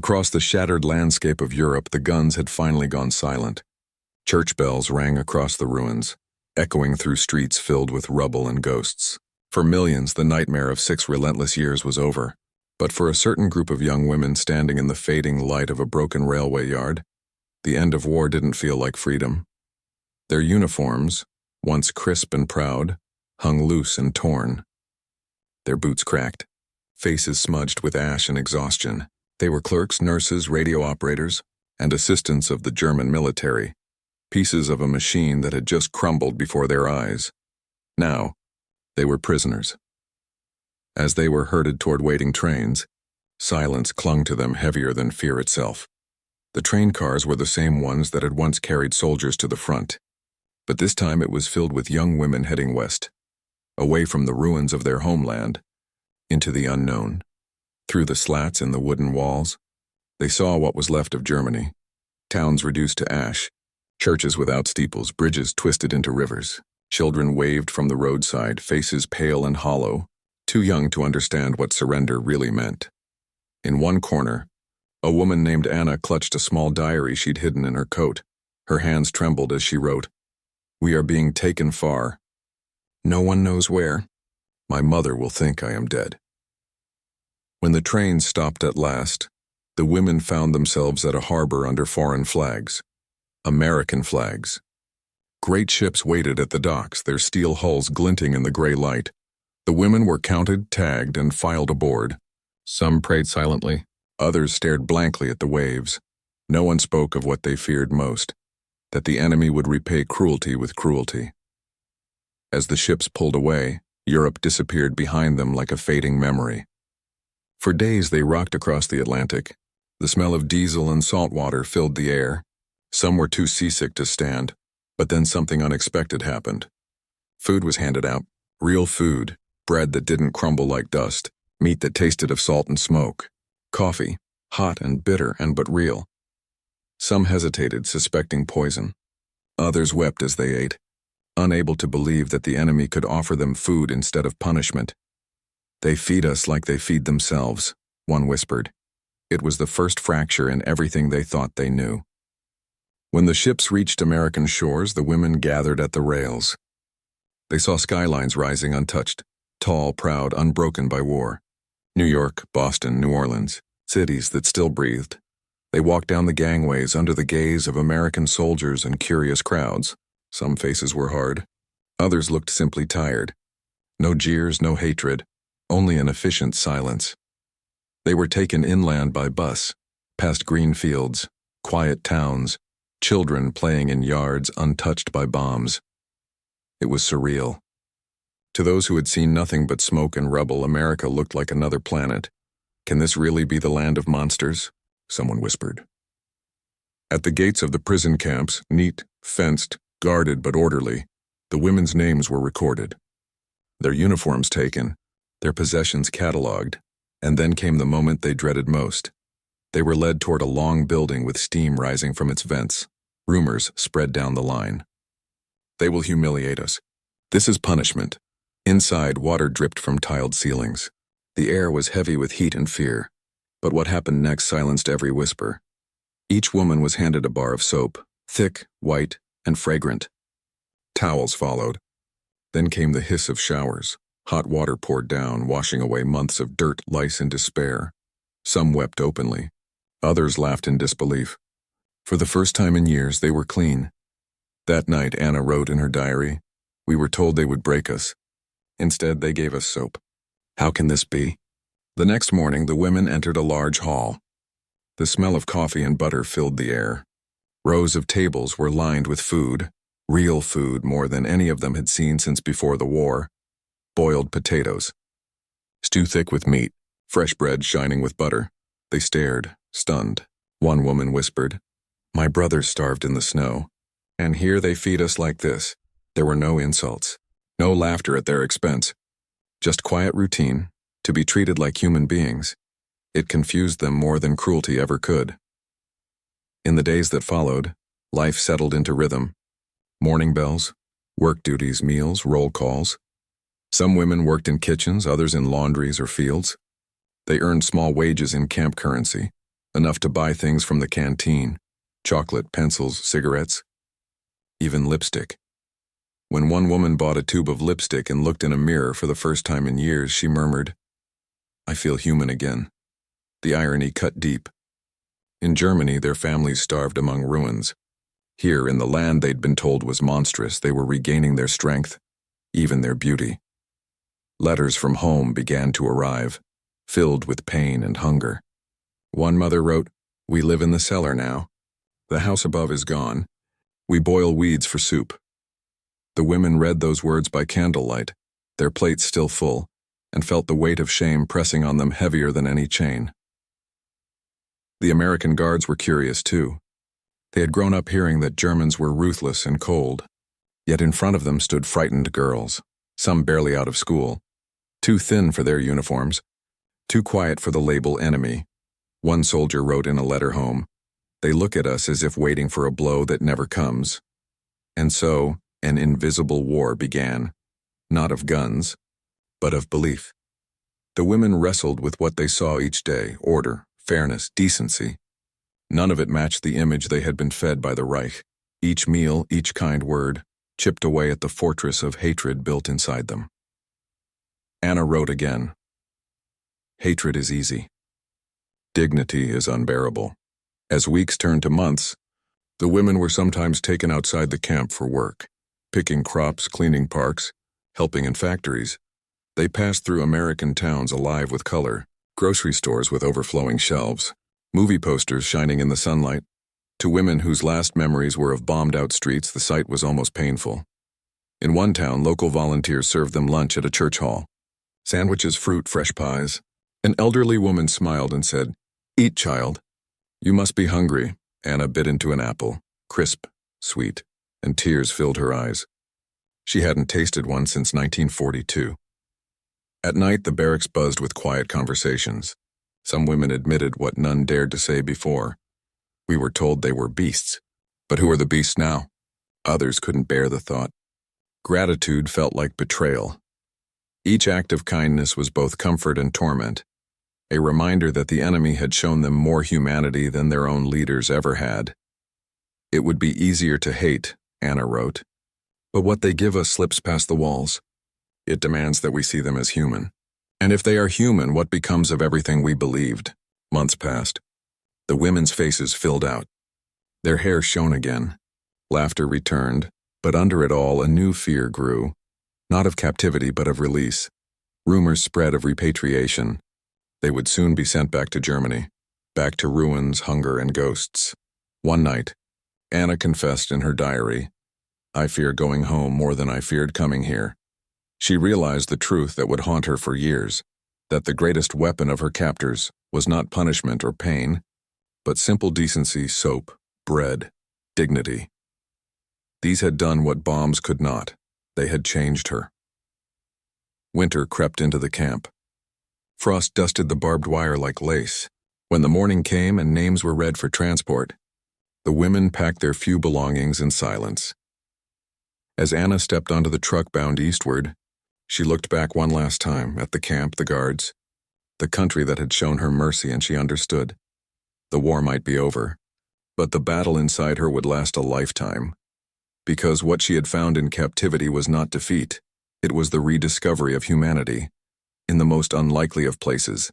Across the shattered landscape of Europe, the guns had finally gone silent. Church bells rang across the ruins, echoing through streets filled with rubble and ghosts. For millions, the nightmare of 6 relentless years was over. But for a certain group of young women standing in the fading light of a broken railway yard, the end of war didn't feel like freedom. Their uniforms, once crisp and proud, hung loose and torn. Their boots cracked, faces smudged with ash and exhaustion. They were clerks, nurses, radio operators, and assistants of the German military, pieces of a machine that had just crumbled before their eyes. Now, they were prisoners. As they were herded toward waiting trains, silence clung to them heavier than fear itself. The train cars were the same ones that had once carried soldiers to the front, but this time it was filled with young women heading west, away from the ruins of their homeland, into the unknown. Through the slats in the wooden walls, they saw what was left of Germany. Towns reduced to ash, churches without steeples, bridges twisted into rivers. Children waved from the roadside, faces pale and hollow, too young to understand what surrender really meant. In one corner, a woman named Anna clutched a small diary she'd hidden in her coat. Her hands trembled as she wrote, "We are being taken far. No one knows where. My mother will think I am dead." When the train stopped at last, the women found themselves at a harbor under foreign flags. American flags. Great ships waited at the docks, their steel hulls glinting in the gray light. The women were counted, tagged, and filed aboard. Some prayed silently, others stared blankly at the waves. No one spoke of what they feared most, that the enemy would repay cruelty with cruelty. As the ships pulled away, Europe disappeared behind them like a fading memory. For days they rocked across the Atlantic. The smell of diesel and salt water filled the air. Some were too seasick to stand, but then something unexpected happened. Food was handed out, real food, bread that didn't crumble like dust, meat that tasted of salt and smoke, coffee, hot and bitter and but real. Some hesitated, suspecting poison. Others wept as they ate, unable to believe that the enemy could offer them food instead of punishment. "They feed us like they feed themselves," one whispered. It was the first fracture in everything they thought they knew. When the ships reached American shores, the women gathered at the rails. They saw skylines rising untouched, tall, proud, unbroken by war. New York, Boston, New Orleans, cities that still breathed. They walked down the gangways under the gaze of American soldiers and curious crowds. Some faces were hard. Others looked simply tired. No jeers, no hatred, only an efficient silence. They were taken inland by bus, past green fields, quiet towns, children playing in yards untouched by bombs. It was surreal. To those who had seen nothing but smoke and rubble, America looked like another planet. "Can this really be the land of monsters?" someone whispered. At the gates of the prison camps, neat, fenced, guarded but orderly, the women's names were recorded. Their uniforms taken, their possessions catalogued, and then came the moment they dreaded most. They were led toward a long building with steam rising from its vents. Rumors spread down the line. "They will humiliate us. This is punishment." Inside, water dripped from tiled ceilings. The air was heavy with heat and fear. But what happened next silenced every whisper. Each woman was handed a bar of soap, thick, white, and fragrant. Towels followed. Then came the hiss of showers. Hot water poured down, washing away months of dirt, lice, and despair. Some wept openly. Others laughed in disbelief. For the first time in years, they were clean. That night, Anna wrote in her diary, "We were told they would break us. Instead, they gave us soap. How can this be?" The next morning, the women entered a large hall. The smell of coffee and butter filled the air. Rows of tables were lined with food, real food more than any of them had seen since before the war. Boiled potatoes. Stew thick with meat, fresh bread shining with butter. They stared, stunned. One woman whispered, "My brother starved in the snow. And here they feed us like this." There were no insults, no laughter at their expense. Just quiet routine, to be treated like human beings. It confused them more than cruelty ever could. In the days that followed, life settled into rhythm. Morning bells, work duties, meals, roll calls. Some women worked in kitchens, others in laundries or fields. They earned small wages in camp currency, enough to buy things from the canteen: chocolate, pencils, cigarettes, even lipstick. When one woman bought a tube of lipstick and looked in a mirror for the first time in years, she murmured, "I feel human again." The irony cut deep. In Germany, their families starved among ruins. Here, in the land they'd been told was monstrous, they were regaining their strength, even their beauty. Letters from home began to arrive, filled with pain and hunger. One mother wrote, "We live in the cellar now. The house above is gone. We boil weeds for soup." The women read those words by candlelight, their plates still full, and felt the weight of shame pressing on them heavier than any chain. The American guards were curious too. They had grown up hearing that Germans were ruthless and cold, yet in front of them stood frightened girls, some barely out of school, too thin for their uniforms, too quiet for the label enemy. One soldier wrote in a letter home, "They look at us as if waiting for a blow that never comes." And so, an invisible war began, not of guns, but of belief. The women wrestled with what they saw each day: order, fairness, decency. None of it matched the image they had been fed by the Reich. Each meal, each kind word, chipped away at the fortress of hatred built inside them. Anna wrote again, "Hatred is easy. Dignity is unbearable." As weeks turned to months, the women were sometimes taken outside the camp for work, picking crops, cleaning parks, helping in factories. They passed through American towns alive with color, grocery stores with overflowing shelves, movie posters shining in the sunlight. To women whose last memories were of bombed-out streets, the sight was almost painful. In one town, local volunteers served them lunch at a church hall. Sandwiches, fruit, fresh pies. An elderly woman smiled and said, "Eat, child. You must be hungry." Anna bit into an apple, crisp, sweet, and tears filled her eyes. She hadn't tasted one since 1942. At night, the barracks buzzed with quiet conversations. Some women admitted what none dared to say before. "We were told they were beasts. But who are the beasts now?" Others couldn't bear the thought. Gratitude felt like betrayal. Each act of kindness was both comfort and torment, a reminder that the enemy had shown them more humanity than their own leaders ever had. "It would be easier to hate," Anna wrote, "but what they give us slips past the walls. It demands that we see them as human. And if they are human, what becomes of everything we believed?" Months passed. The women's faces filled out. Their hair shone again. Laughter returned, but under it all a new fear grew, not of captivity but of release. Rumors spread of repatriation. They would soon be sent back to Germany, back to ruins, hunger, and ghosts. One night, Anna confessed in her diary, "I fear going home more than I feared coming here." She realized the truth that would haunt her for years, that the greatest weapon of her captors was not punishment or pain, but simple decency, soap, bread, dignity. These had done what bombs could not. They had changed her. Winter crept into the camp. Frost dusted the barbed wire like lace. When the morning came and names were read for transport, the women packed their few belongings in silence. As Anna stepped onto the truck bound eastward, she looked back one last time at the camp, the guards, the country that had shown her mercy, and she understood. The war might be over, but the battle inside her would last a lifetime. Because what she had found in captivity was not defeat, it was the rediscovery of humanity, in the most unlikely of places,